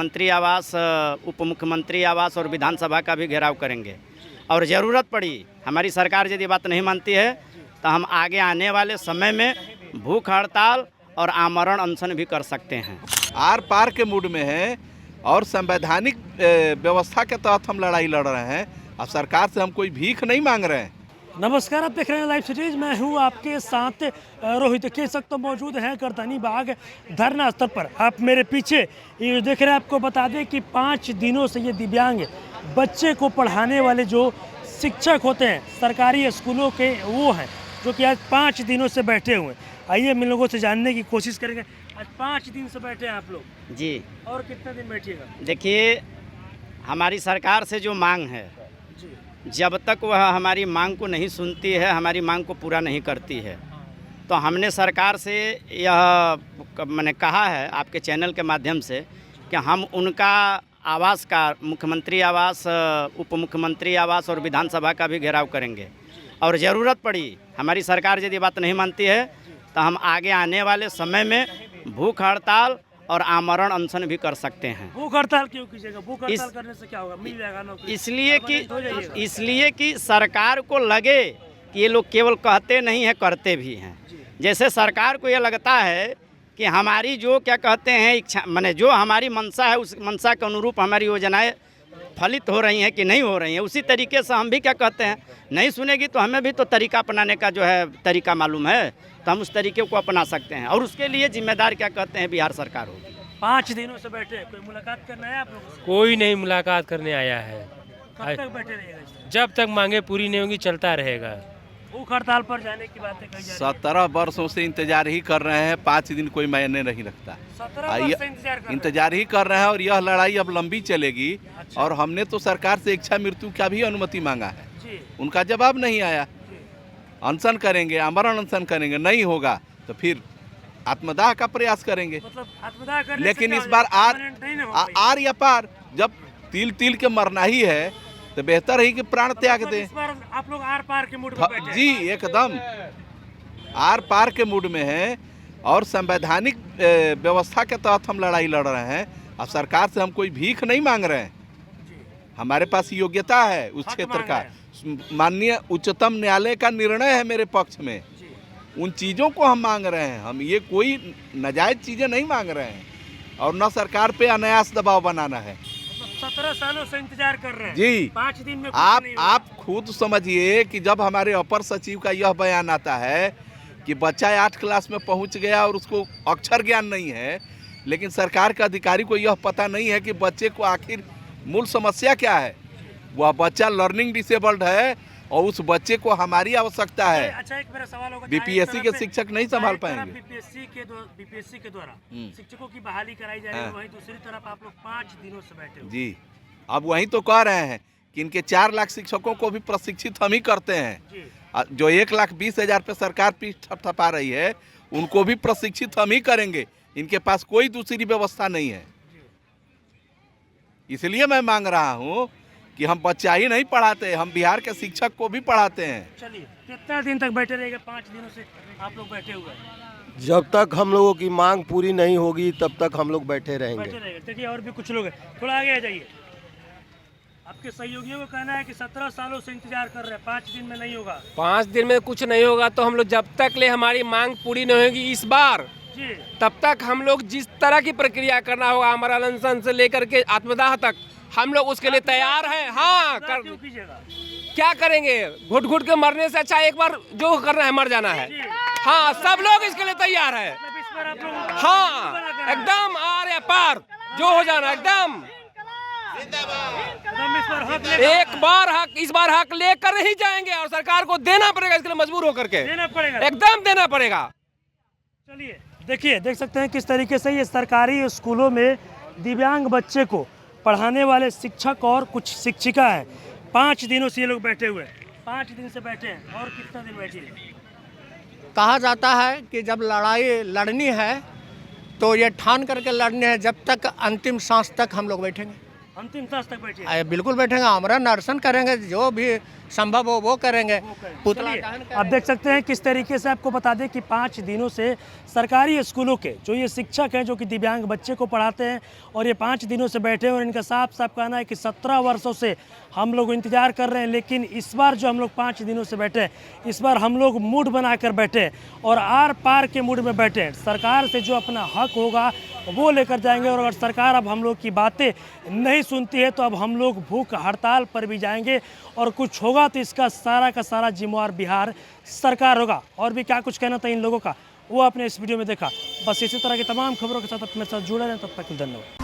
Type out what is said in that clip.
मुख्यमंत्री आवास, उप मुख्यमंत्री आवास और विधानसभा का भी घेराव करेंगे। और ज़रूरत पड़ी, हमारी सरकार यदि बात नहीं मानती है तो हम आगे आने वाले समय में भूख हड़ताल और आमरण अनशन भी कर सकते हैं। आर पार के मूड में है और संवैधानिक व्यवस्था के तहत हम लड़ाई लड़ रहे हैं। अब सरकार से हम कोई भीख नहीं मांग रहे हैं। नमस्कार, आप देख रहे हैं लाइव सिटीज। मैं हूं आपके साथ रोहित। के सख्त तो मौजूद हैं करतानी बाग धरना स्थल पर। आप मेरे पीछे ये देख रहे हैं। आपको बता दें कि 5 दिनों से ये दिव्यांग बच्चे को पढ़ाने वाले जो शिक्षक होते हैं सरकारी स्कूलों के, वो हैं जो कि आज 5 दिनों से बैठे हुए हैं। आइए हम इन लोगों से जानने की कोशिश करेंगे। आज 5 दिन से बैठे हैं आप लोग जी, और कितने दिन बैठिएगा? देखिए, हमारी सरकार से जो मांग है, जब तक वह हमारी मांग को नहीं सुनती है, हमारी मांग को पूरा नहीं करती है, तो हमने सरकार से यह मैंने कहा है आपके चैनल के माध्यम से कि हम उनका आवास का, मुख्यमंत्री आवास, उप मुख्यमंत्री आवास और विधानसभा का भी घेराव करेंगे। और ज़रूरत पड़ी, हमारी सरकार यदि बात नहीं मानती है तो हम आगे आने वाले समय में भूख हड़ताल और आमरण अनशन भी कर सकते हैं। भूख हड़ताल क्यों कीजिएगा? भूख हड़ताल करने से क्या होगा? मिल जाएगा नौकरी। इसलिए कि सरकार को लगे कि ये लोग केवल कहते नहीं हैं, करते भी हैं। जैसे सरकार को ये लगता है कि हमारी जो क्या कहते हैं इच्छा, माने जो हमारी मंशा है, उस मंशा के अनुरूप हमारी योजनाएं फलित हो रही हैं कि नहीं हो रही हैं, उसी तरीके से हम भी क्या कहते हैं, नहीं सुनेगी तो हमें भी तो तरीका अपनाने का जो है तरीका मालूम है, तो हम उस तरीके को अपना सकते हैं। और उसके लिए जिम्मेदार क्या कहते हैं बिहार सरकार होगी। 5 दिनों से बैठे, कोई मुलाकात करने आया आप लोगों से? कोई नहीं मुलाकात करने आया है। कब तक बैठे रहिएगा? जब तक मांगे पूरी नहीं होंगी चलता रहेगा। भूख हड़ताल पर जाने की बातें कही जा रही है। 17 वर्षों से इंतजार ही कर रहे हैं। 5 दिन कोई मायने नहीं रखता। 17 वर्ष से इंतजार ही कर रहे हैं और यह लड़ाई अब लंबी चलेगी। और हमने तो सरकार से इच्छा मृत्यु का भी अनुमति मांगा है, उनका जवाब नहीं आया। अनशन करेंगे, आमरण अनशन करेंगे, नहीं होगा तो फिर आत्मदाह का प्रयास करेंगे। मतलब आत्मदाह करने लेकिन से इस बार क्या आर या पार, जब तिल के मरना ही है तो बेहतर है कि प्राण त्याग दें। इस बार आप लोग आर पार के मूड में बैठे हैं। जी, एकदम आर पार के मूड में है और संवैधानिक व्यवस्था के तहत हम लड़ाई लड़ रहे हैं। अब सरकार से हम कोई भीख नहीं मांग रहे हैं। हमारे पास योग्यता है उस क्षेत्र का। माननीय उच्चतम न्यायालय का निर्णय है मेरे पक्ष में। उन चीज़ों को हम मांग रहे हैं। हम ये कोई नाजायज चीज़ें नहीं मांग रहे हैं और न सरकार पे अनायास दबाव बनाना है। 17 सालों से इंतजार कर रहे हैं जी। 5 दिन में आप खुद समझिए कि जब हमारे अपर सचिव का यह बयान आता है कि बच्चा 8 क्लास में पहुंच गया और उसको अक्षर ज्ञान नहीं है, लेकिन सरकार के अधिकारी को यह पता नहीं है कि बच्चे को आखिर मूल समस्या क्या है। वह बच्चा लर्निंग डिसेबल्ड है और उस बच्चे को हमारी आवश्यकता है। अच्छा, एक मेरा सवाल होगा, बीपीएससी के शिक्षक नहीं संभाल पाएंगे। बीपीएससी के द्वारा शिक्षकों की बहाली कराई जा रही है, वहीं दूसरी तरफ आप लोग 5 दिनों से बैठे हो। जी, अब वहीं तो कह रहे हैं कि इनके 4 लाख शिक्षकों को भी प्रशिक्षित हम ही करते हैं। जो 1,20,000 पे सरकार फीस थपथपा रही है, उनको भी प्रशिक्षित हम ही करेंगे। इनके पास कोई दूसरी व्यवस्था नहीं है। इसलिए मैं मांग रहा हूँ कि हम बच्चा ही नहीं पढ़ाते, हम बिहार के शिक्षक को भी पढ़ाते हैं। चलिए, कितना दिन तक बैठे रहेगा? 5 दिनों से आप लोग बैठे हुए हैं। जब तक हम लोगों की मांग पूरी नहीं होगी तब तक हम लोग बैठे रहेंगे। देखिए, और भी कुछ लोग हैं, थोड़ा आगे आ जाइए। आपके सहयोगियों को कहना है कि 17 सालों से इंतजार कर रहे हैं, 5 दिन में नहीं होगा। 5 दिन में कुछ नहीं होगा तो हम लोग जब तक ले हमारी मांग पूरी नहीं होगी इस बार, तब तक हम लोग जिस तरह की प्रक्रिया करना होगा, हमारा अनशन से लेकर के आत्मदाह तक, हम लोग उसके लिए तैयार हैं। हाँ, क्या करेंगे? घुट घुट के मरने से अच्छा एक बार जो करना है मर जाना है। हाँ, सब लोग इसके लिए तैयार है। हाँ, एकदम आर या पार जो हो जाना, एकदम एक बार हक, इस बार हक लेकर ही जाएंगे और सरकार को देना पड़ेगा। इसके लिए मजबूर होकर के एकदम देना पड़ेगा। चलिए, देखिए, देख सकते हैं किस तरीके से ये सरकारी स्कूलों में दिव्यांग बच्चे को पढ़ाने वाले शिक्षक और कुछ शिक्षिका हैं। 5 दिनों से ये लोग बैठे हुए हैं। 5 दिन से बैठे हैं। और कितना दिन बैठे? कहा जाता है कि जब लड़ाई लड़नी है तो ये ठान करके लड़नी है। जब तक अंतिम सांस तक हम लोग बैठेंगे। अंतिम सांस तक बैठे? बिल्कुल बैठेंगे। आमरण अनशन करेंगे। जो भी संभव हो वो करेंगे। पुतला दहन आप देख सकते हैं किस तरीके से, आपको बता दें कि 5 दिनों से सरकारी स्कूलों के जो ये शिक्षक हैं जो कि दिव्यांग बच्चे को पढ़ाते हैं और ये 5 दिनों से बैठे हैं और इनका साफ साफ कहना है कि 17 वर्षों से हम लोग इंतजार कर रहे हैं, लेकिन इस बार जो हम लोग 5 दिनों से बैठे हैं, इस बार हम लोग मूड बनाकर बैठे हैं और आर पार के मूड में बैठे हैं। सरकार से जो अपना हक होगा वो लेकर जाएंगे और अगर सरकार अब हम लोग की बातें नहीं सुनती है तो अब हम लोग भूख हड़ताल पर भी जाएंगे और कुछ होगा तो इसका सारा का सारा जिम्मेवार बिहार सरकार होगा। और भी क्या कुछ कहना था इन लोगों का वो आपने इस वीडियो में देखा। बस इसी तरह की तमाम खबरों के साथ अपने साथ जुड़े रहें, तब तक धन्यवाद।